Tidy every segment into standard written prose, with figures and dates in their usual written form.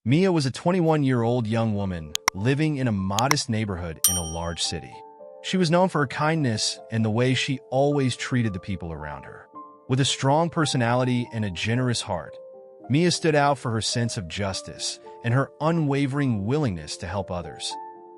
Mia was a 21-year-old young woman living in a modest neighborhood in a large city. She was known for her kindness and the way she always treated the people around her. With a strong personality and a generous heart, Mia stood out for her sense of justice and her unwavering willingness to help others,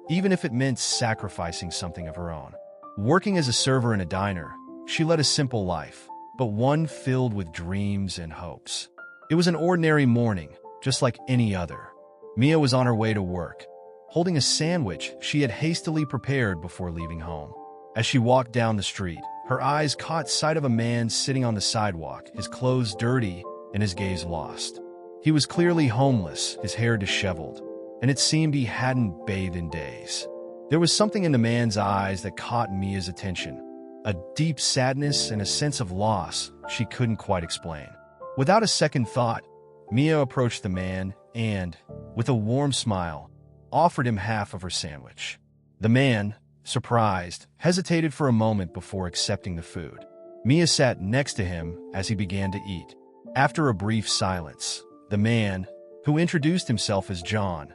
even if it meant sacrificing something of her own. Working as a server in a diner, she led a simple life, but one filled with dreams and hopes. It was an ordinary morning, just like any other. Mia was on her way to work, holding a sandwich she had hastily prepared before leaving home. As she walked down the street, her eyes caught sight of a man sitting on the sidewalk, his clothes dirty and his gaze lost. He was clearly homeless, his hair disheveled, and it seemed he hadn't bathed in days. There was something in the man's eyes that caught Mia's attention, a deep sadness and a sense of loss she couldn't quite explain. Without a second thought, Mia approached the man and, with a warm smile, offered him half of her sandwich. The man, surprised, hesitated for a moment before accepting the food. Mia sat next to him as he began to eat. After a brief silence, the man, who introduced himself as John,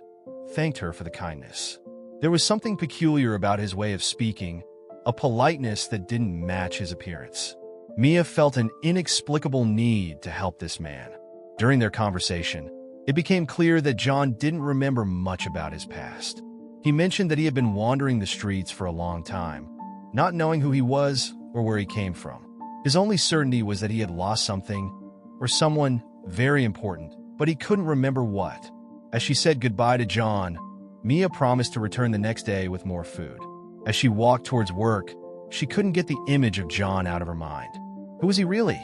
thanked her for the kindness. There was something peculiar about his way of speaking, a politeness that didn't match his appearance. Mia felt an inexplicable need to help this man. During their conversation, it became clear that John didn't remember much about his past. He mentioned that he had been wandering the streets for a long time, not knowing who he was or where he came from. His only certainty was that he had lost something or someone very important, but he couldn't remember what. As she said goodbye to John, Mia promised to return the next day with more food. As she walked towards work, she couldn't get the image of John out of her mind. Who was he really?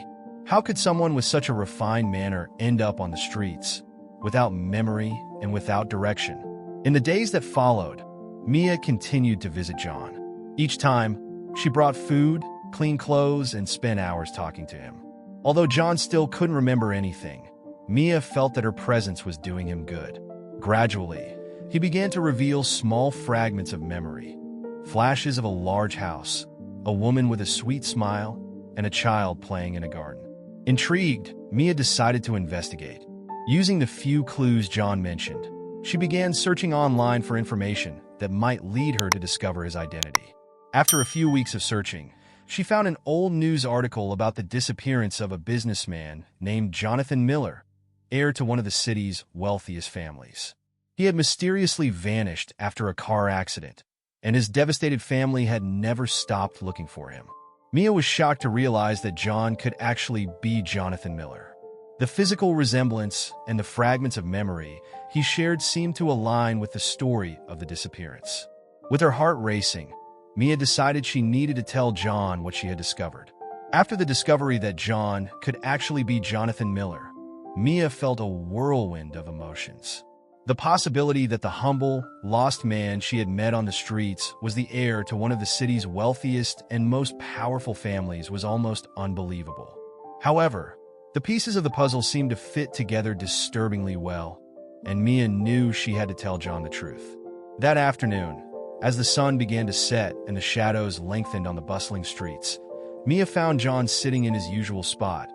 How could someone with such a refined manner end up on the streets, without memory and without direction? In the days that followed, Mia continued to visit John. Each time, she brought food, clean clothes, and spent hours talking to him. Although John still couldn't remember anything, Mia felt that her presence was doing him good. Gradually, he began to reveal small fragments of memory, flashes of a large house, a woman with a sweet smile, and a child playing in a garden. Intrigued, Mia decided to investigate. Using the few clues John mentioned, she began searching online for information that might lead her to discover his identity. After a few weeks of searching, she found an old news article about the disappearance of a businessman named Jonathan Miller, heir to one of the city's wealthiest families. He had mysteriously vanished after a car accident, and his devastated family had never stopped looking for him. Mia was shocked to realize that John could actually be Jonathan Miller. The physical resemblance and the fragments of memory he shared seemed to align with the story of the disappearance. With her heart racing, Mia decided she needed to tell John what she had discovered. After the discovery that John could actually be Jonathan Miller, Mia felt a whirlwind of emotions. The possibility that the humble, lost man she had met on the streets was the heir to one of the city's wealthiest and most powerful families was almost unbelievable. However, the pieces of the puzzle seemed to fit together disturbingly well, and Mia knew she had to tell John the truth. That afternoon, as the sun began to set and the shadows lengthened on the bustling streets, Mia found John sitting in his usual spot,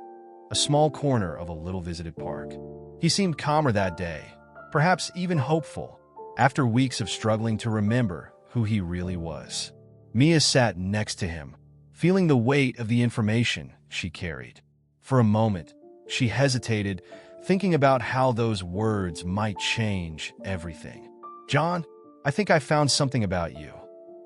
a small corner of a little visited park. He seemed calmer that day, perhaps even hopeful, after weeks of struggling to remember who he really was. Mia sat next to him, feeling the weight of the information she carried. For a moment, she hesitated, thinking about how those words might change everything. "John, I think I found something about you,"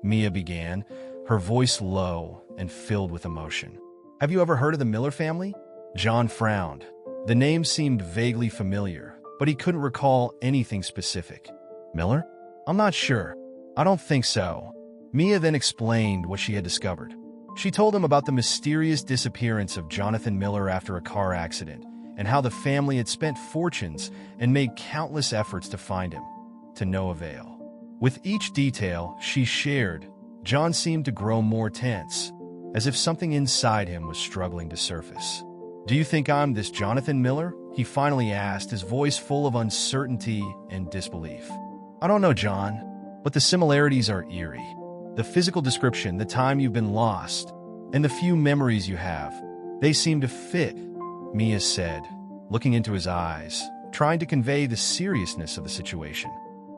Mia began, her voice low and filled with emotion. "Have you ever heard of the Miller family?" John frowned. The name seemed vaguely familiar, but he couldn't recall anything specific. "Miller? I'm not sure. I don't think so." Mia then explained what she had discovered. She told him about the mysterious disappearance of Jonathan Miller after a car accident and how the family had spent fortunes and made countless efforts to find him, to no avail. With each detail she shared, John seemed to grow more tense, as if something inside him was struggling to surface. "Do you think I'm this Jonathan Miller?" he finally asked, his voice full of uncertainty and disbelief. "I don't know, John, but the similarities are eerie. The physical description, the time you've been lost, and the few memories you have, they seem to fit," Mia said, looking into his eyes, trying to convey the seriousness of the situation.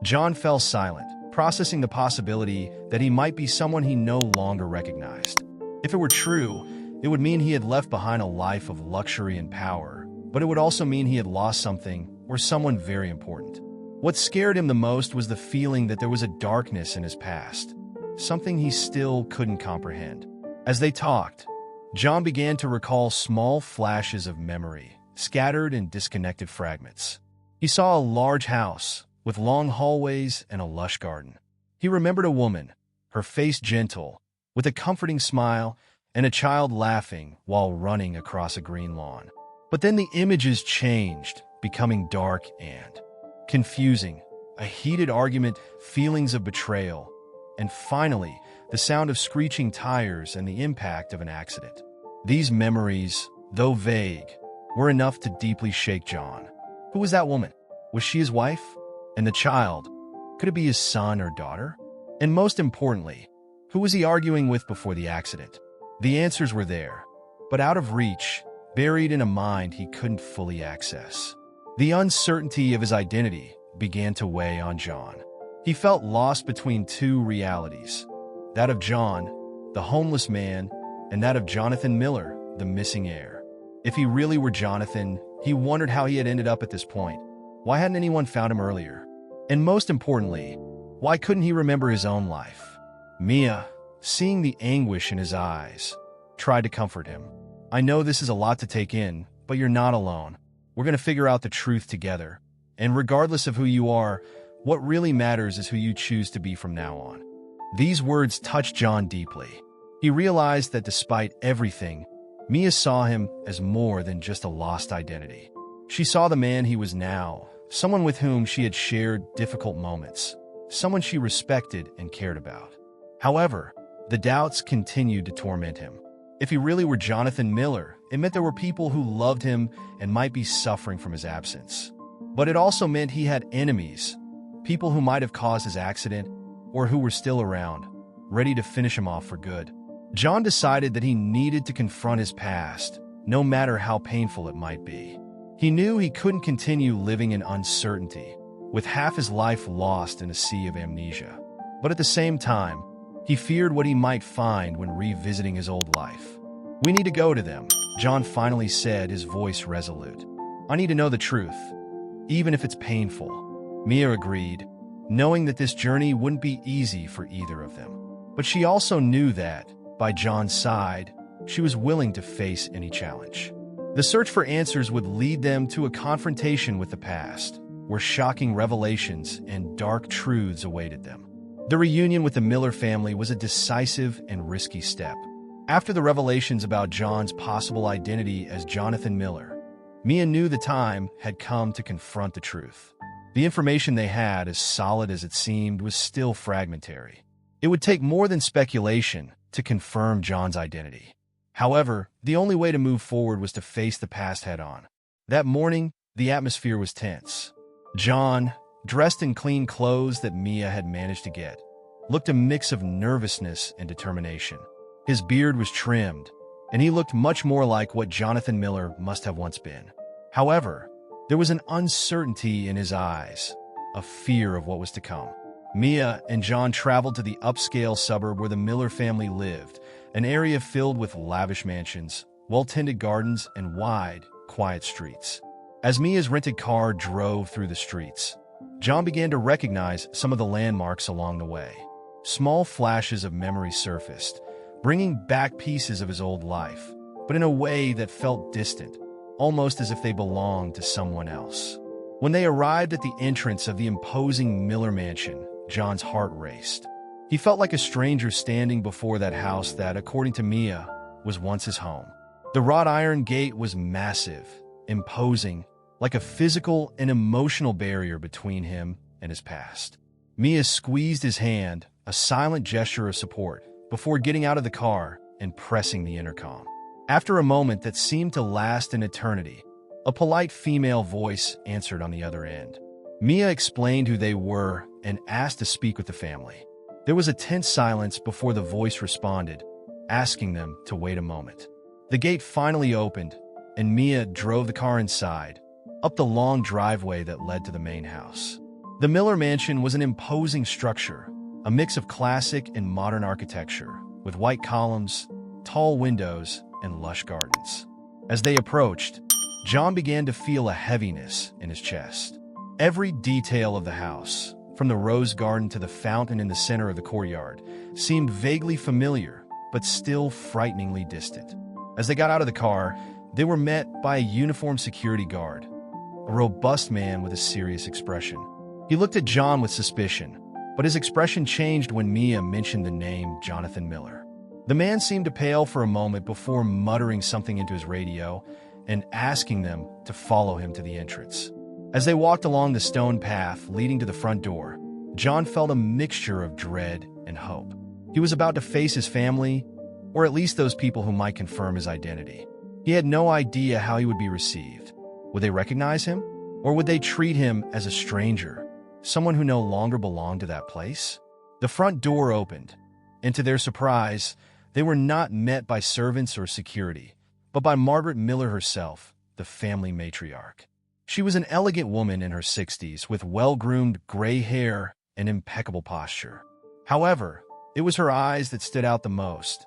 John fell silent, processing the possibility that he might be someone he no longer recognized. If it were true, it would mean he had left behind a life of luxury and power, but it would also mean he had lost something or someone very important. What scared him the most was the feeling that there was a darkness in his past, something he still couldn't comprehend. As they talked, John began to recall small flashes of memory, scattered in disconnected fragments. He saw a large house with long hallways and a lush garden. He remembered a woman, her face gentle, with a comforting smile, and a child laughing while running across a green lawn. But then the images changed, becoming dark and confusing. A heated argument, feelings of betrayal, and finally, the sound of screeching tires and the impact of an accident. These memories, though vague, were enough to deeply shake John. Who was that woman? Was she his wife? And the child? Could it be his son or daughter? And most importantly, who was he arguing with before the accident? The answers were there, but out of reach, buried in a mind he couldn't fully access. The uncertainty of his identity began to weigh on John. He felt lost between two realities, that of John, the homeless man, and that of Jonathan Miller, the missing heir. If he really were Jonathan, he wondered how he had ended up at this point. Why hadn't anyone found him earlier? And most importantly, why couldn't he remember his own life? Mia, seeing the anguish in his eyes, tried to comfort him. I know this is a lot to take in, but you're not alone. We're going to figure out the truth together. And regardless of who you are, what really matters is who you choose to be from now on. These words touched John deeply. He realized that despite everything, Mia saw him as more than just a lost identity. She saw the man he was now, someone with whom she had shared difficult moments, someone she respected and cared about. However, the doubts continued to torment him. If he really were Jonathan Miller, it meant there were people who loved him and might be suffering from his absence. But it also meant he had enemies, people who might have caused his accident or who were still around, ready to finish him off for good. John decided that he needed to confront his past, no matter how painful it might be. He knew he couldn't continue living in uncertainty, with half his life lost in a sea of amnesia. But at the same time, he feared what he might find when revisiting his old life. We need to go to them, John finally said, his voice resolute. I need to know the truth, even if it's painful. Mia agreed, knowing that this journey wouldn't be easy for either of them. But she also knew that, by John's side, she was willing to face any challenge. The search for answers would lead them to a confrontation with the past, where shocking revelations and dark truths awaited them. The reunion with the Miller family was a decisive and risky step. After the revelations about John's possible identity as Jonathan Miller, Mia knew the time had come to confront the truth. The information they had, as solid as it seemed, was still fragmentary. It would take more than speculation to confirm John's identity. However, the only way to move forward was to face the past head-on. That morning, the atmosphere was tense. John, dressed in clean clothes that Mia had managed to get, looked a mix of nervousness and determination. His beard was trimmed, and he looked much more like what Jonathan Miller must have once been. However, there was an uncertainty in his eyes, a fear of what was to come. Mia and John traveled to the upscale suburb where the Miller family lived, an area filled with lavish mansions, well-tended gardens, and wide, quiet streets. As Mia's rented car drove through the streets, John began to recognize some of the landmarks along the way. Small flashes of memory surfaced, bringing back pieces of his old life, but in a way that felt distant, almost as if they belonged to someone else. When they arrived at the entrance of the imposing Miller mansion, John's heart raced. He felt like a stranger standing before that house that, according to Mia, was once his home. The wrought iron gate was massive, imposing, like a physical and emotional barrier between him and his past. Mia squeezed his hand, a silent gesture of support, before getting out of the car and pressing the intercom. After a moment that seemed to last an eternity, a polite female voice answered on the other end. Mia explained who they were and asked to speak with the family. There was a tense silence before the voice responded, asking them to wait a moment. The gate finally opened, and Mia drove the car inside, up the long driveway that led to the main house. The Miller Mansion was an imposing structure, a mix of classic and modern architecture, with white columns, tall windows, and lush gardens. As they approached, John began to feel a heaviness in his chest. Every detail of the house, from the rose garden to the fountain in the center of the courtyard, seemed vaguely familiar, but still frighteningly distant. As they got out of the car, they were met by a uniformed security guard, a robust man with a serious expression. He looked at John with suspicion, but his expression changed when Mia mentioned the name Jonathan Miller. The man seemed to pale for a moment before muttering something into his radio and asking them to follow him to the entrance. As they walked along the stone path leading to the front door, John felt a mixture of dread and hope. He was about to face his family, or at least those people who might confirm his identity. He had no idea how he would be received. Would they recognize him? Or would they treat him as a stranger, someone who no longer belonged to that place? The front door opened, and to their surprise, they were not met by servants or security, but by Margaret Miller herself, the family matriarch. She was an elegant woman in her 60s with well-groomed gray hair and impeccable posture. However, it was her eyes that stood out the most.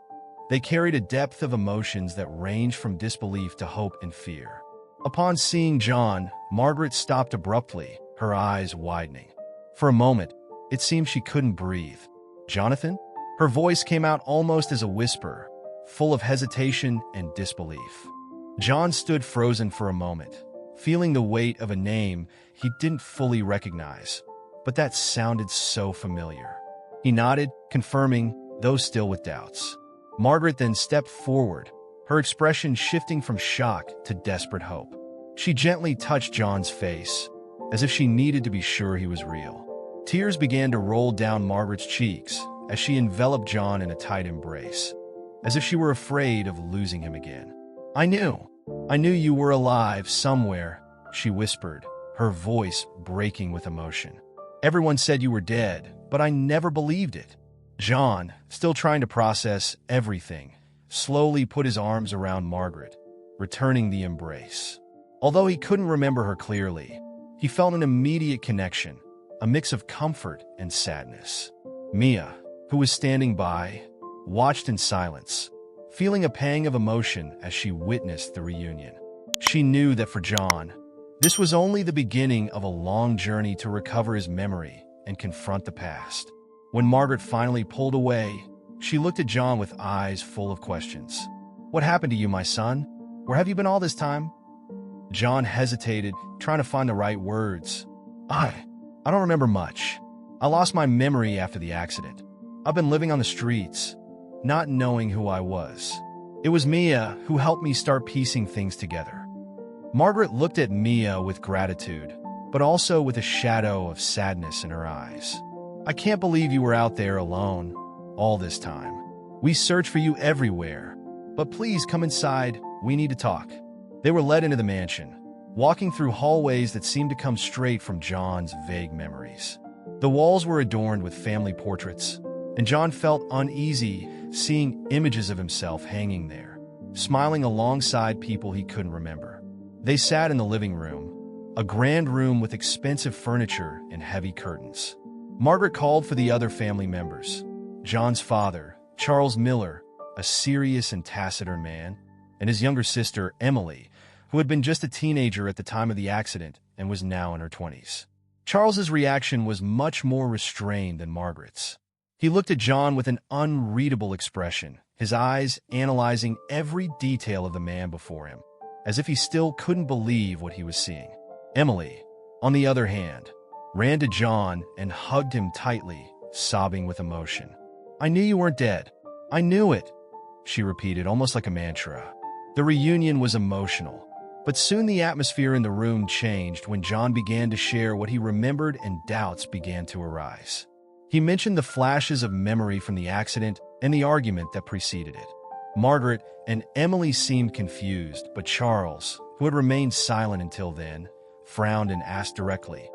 They carried a depth of emotions that ranged from disbelief to hope and fear. Upon seeing John, Margaret stopped abruptly, her eyes widening. For a moment, it seemed she couldn't breathe. "Jonathan?" Her voice came out almost as a whisper, full of hesitation and disbelief. John stood frozen for a moment, feeling the weight of a name he didn't fully recognize, but that sounded so familiar. He nodded, confirming, though still with doubts. Margaret then stepped forward, her expression shifting from shock to desperate hope. She gently touched John's face, as if she needed to be sure he was real. Tears began to roll down Margaret's cheeks as she enveloped John in a tight embrace, as if she were afraid of losing him again. I knew you were alive somewhere," she whispered, her voice breaking with emotion. "Everyone said you were dead, but I never believed it." John, still trying to process everything, slowly put his arms around Margaret, returning the embrace. Although he couldn't remember her clearly, he felt an immediate connection, a mix of comfort and sadness. Mia, who was standing by, watched in silence, feeling a pang of emotion as she witnessed the reunion. She knew that for John, this was only the beginning of a long journey to recover his memory and confront the past. When Margaret finally pulled away, she looked at John with eyes full of questions. "What happened to you, my son? Where have you been all this time?" John hesitated, trying to find the right words. I don't remember much. I lost my memory after the accident. I've been living on the streets, not knowing who I was. It was Mia who helped me start piecing things together." Margaret looked at Mia with gratitude, but also with a shadow of sadness in her eyes. "I can't believe you were out there alone all this time. We searched for you everywhere, but please come inside, we need to talk." They were led into the mansion, walking through hallways that seemed to come straight from John's vague memories. The walls were adorned with family portraits, and John felt uneasy seeing images of himself hanging there, smiling alongside people he couldn't remember. They sat in the living room, a grand room with expensive furniture and heavy curtains. Margaret called for the other family members. John's father, Charles Miller, a serious and taciturn man, and his younger sister, Emily, who had been just a teenager at the time of the accident and was now in her 20s. Charles's reaction was much more restrained than Margaret's. He looked at John with an unreadable expression, his eyes analyzing every detail of the man before him, as if he still couldn't believe what he was seeing. Emily, on the other hand, ran to John and hugged him tightly, sobbing with emotion. "I knew you weren't dead. I knew it," she repeated almost like a mantra. The reunion was emotional, but soon the atmosphere in the room changed when John began to share what he remembered and doubts began to arise. He mentioned the flashes of memory from the accident and the argument that preceded it. Margaret and Emily seemed confused, but Charles, who had remained silent until then, frowned and asked directly,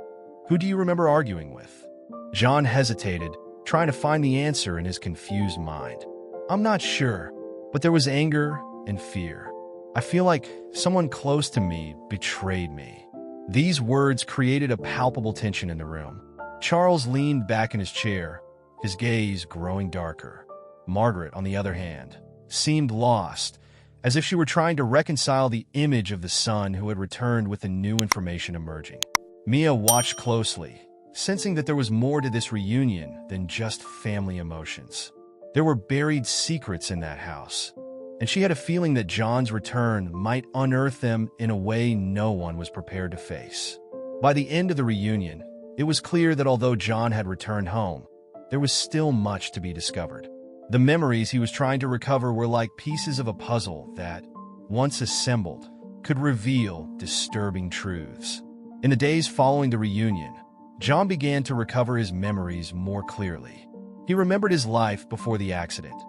"Who do you remember arguing with?" John hesitated, trying to find the answer in his confused mind. "I'm not sure, but there was anger and fear. I feel like someone close to me betrayed me." These words created a palpable tension in the room. Charles leaned back in his chair, his gaze growing darker. Margaret, on the other hand, seemed lost, as if she were trying to reconcile the image of the son who had returned with the new information emerging. Mia watched closely, sensing that there was more to this reunion than just family emotions. There were buried secrets in that house, and she had a feeling that John's return might unearth them in a way no one was prepared to face. By the end of the reunion, it was clear that although John had returned home, there was still much to be discovered. The memories he was trying to recover were like pieces of a puzzle that, once assembled, could reveal disturbing truths. In the days following the reunion, John began to recover his memories more clearly. He remembered his life before the accident,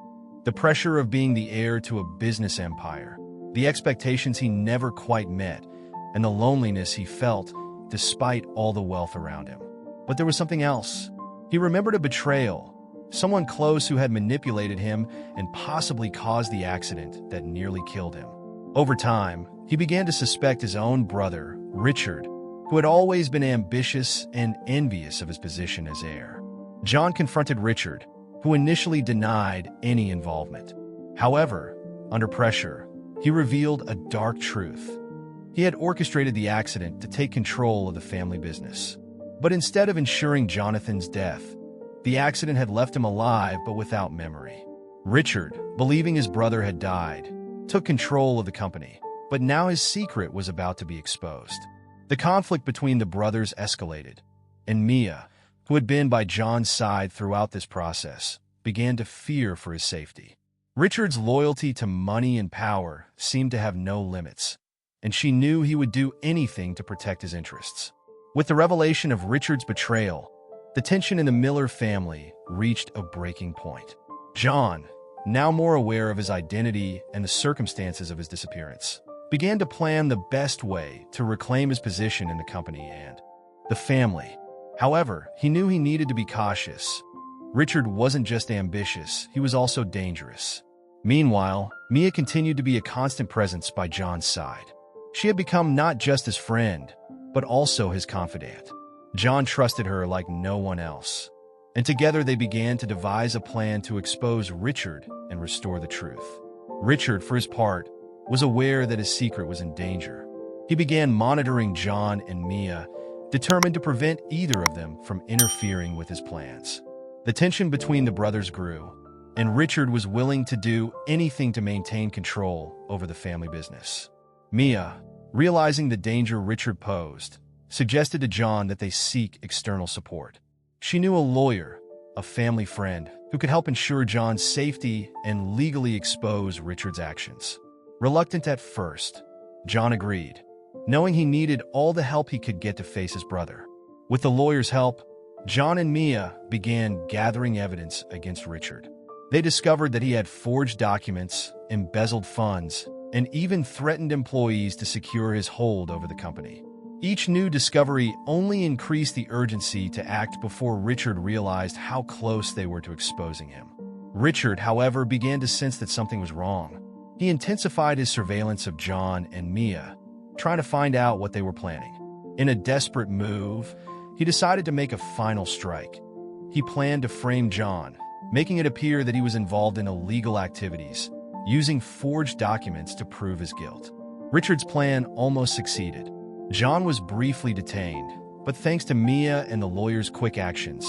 the pressure of being the heir to a business empire, the expectations he never quite met, and the loneliness he felt despite all the wealth around him. But there was something else. He remembered a betrayal, someone close who had manipulated him and possibly caused the accident that nearly killed him. Over time, he began to suspect his own brother, Richard, who had always been ambitious and envious of his position as heir. John confronted Richard, who initially denied any involvement. However, under pressure, he revealed a dark truth. He had orchestrated the accident to take control of the family business. But instead of ensuring Jonathan's death, the accident had left him alive but without memory. Richard, believing his brother had died, took control of the company, but now his secret was about to be exposed. The conflict between the brothers escalated, and Mia, who had been by John's side throughout this process, began to fear for his safety. Richard's loyalty to money and power seemed to have no limits, and she knew he would do anything to protect his interests. With the revelation of Richard's betrayal, the tension in the Miller family reached a breaking point. John, now more aware of his identity and the circumstances of his disappearance, began to plan the best way to reclaim his position in the company and the family. However, he knew he needed to be cautious. Richard wasn't just ambitious, he was also dangerous. Meanwhile, Mia continued to be a constant presence by John's side. She had become not just his friend, but also his confidant. John trusted her like no one else, and together they began to devise a plan to expose Richard and restore the truth. Richard, for his part, was aware that his secret was in danger. He began monitoring John and Mia, determined to prevent either of them from interfering with his plans. The tension between the brothers grew, and Richard was willing to do anything to maintain control over the family business. Mia, realizing the danger Richard posed, suggested to John that they seek external support. She knew a lawyer, a family friend, who could help ensure John's safety and legally expose Richard's actions. Reluctant at first, John agreed, knowing he needed all the help he could get to face his brother. With the lawyer's help, John and Mia began gathering evidence against Richard. They discovered that he had forged documents, embezzled funds, and even threatened employees to secure his hold over the company. Each new discovery only increased the urgency to act before Richard realized how close they were to exposing him. Richard, however, began to sense that something was wrong. He intensified his surveillance of John and Mia, trying to find out what they were planning. In a desperate move, he decided to make a final strike. He planned to frame John, making it appear that he was involved in illegal activities, using forged documents to prove his guilt. Richard's plan almost succeeded. John was briefly detained, but thanks to Mia and the lawyer's quick actions,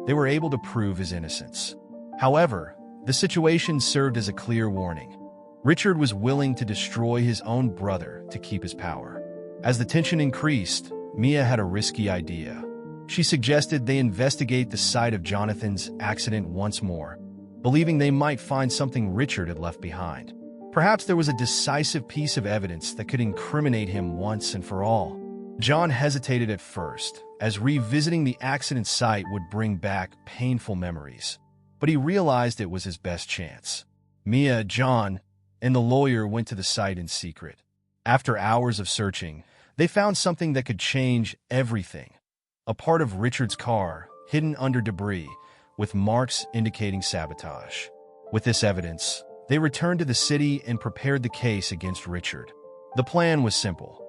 they were able to prove his innocence. However, the situation served as a clear warning. Richard was willing to destroy his own brother to keep his power. As the tension increased, Mia had a risky idea. She suggested they investigate the site of Jonathan's accident once more, believing they might find something Richard had left behind. Perhaps there was a decisive piece of evidence that could incriminate him once and for all. John hesitated at first, as revisiting the accident site would bring back painful memories. But he realized it was his best chance. Mia, John, and the lawyer went to the site in secret. After hours of searching, they found something that could change everything. A part of Richard's car, hidden under debris, with marks indicating sabotage. With this evidence, they returned to the city and prepared the case against Richard. The plan was simple.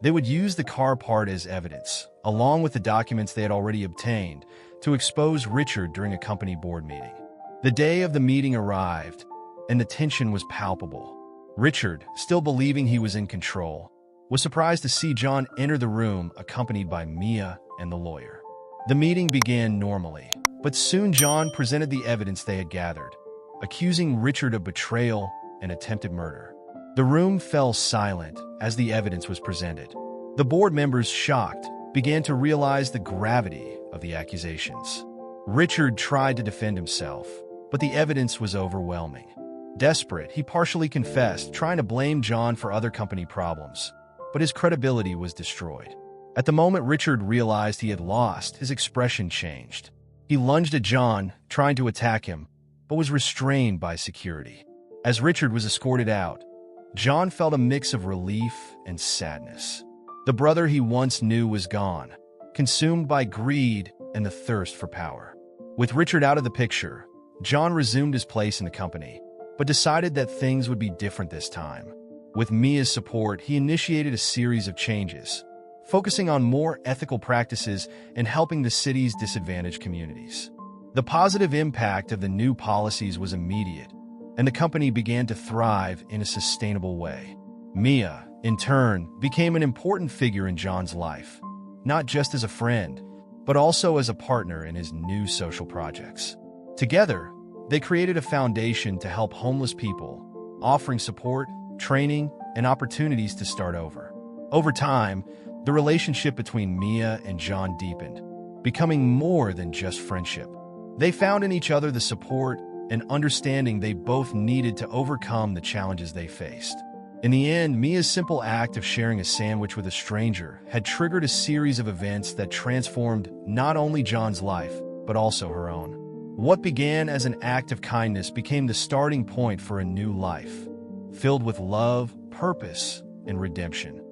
They would use the car part as evidence, along with the documents they had already obtained, to expose Richard during a company board meeting. The day of the meeting arrived, and the tension was palpable. Richard, still believing he was in control, was surprised to see John enter the room accompanied by Mia and the lawyer. The meeting began normally, but soon John presented the evidence they had gathered, accusing Richard of betrayal and attempted murder. The room fell silent as the evidence was presented. The board members, shocked, began to realize the gravity of the accusations. Richard tried to defend himself, but the evidence was overwhelming. Desperate, he partially confessed, trying to blame John for other company problems, but his credibility was destroyed. At the moment Richard realized he had lost, his expression changed. He lunged at John, trying to attack him, but was restrained by security. As Richard was escorted out, John felt a mix of relief and sadness. The brother he once knew was gone, consumed by greed and the thirst for power. With Richard out of the picture, John resumed his place in the company, but decided that things would be different this time. With Mia's support, he initiated a series of changes, focusing on more ethical practices and helping the city's disadvantaged communities. The positive impact of the new policies was immediate, and the company began to thrive in a sustainable way. Mia, in turn, became an important figure in John's life, not just as a friend, but also as a partner in his new social projects. Together, they created a foundation to help homeless people, offering support, training, and opportunities to start over. Over time, the relationship between Mia and John deepened, becoming more than just friendship. They found in each other the support and understanding they both needed to overcome the challenges they faced. In the end, Mia's simple act of sharing a sandwich with a stranger had triggered a series of events that transformed not only John's life, but also her own. What began as an act of kindness became the starting point for a new life, filled with love, purpose, and redemption.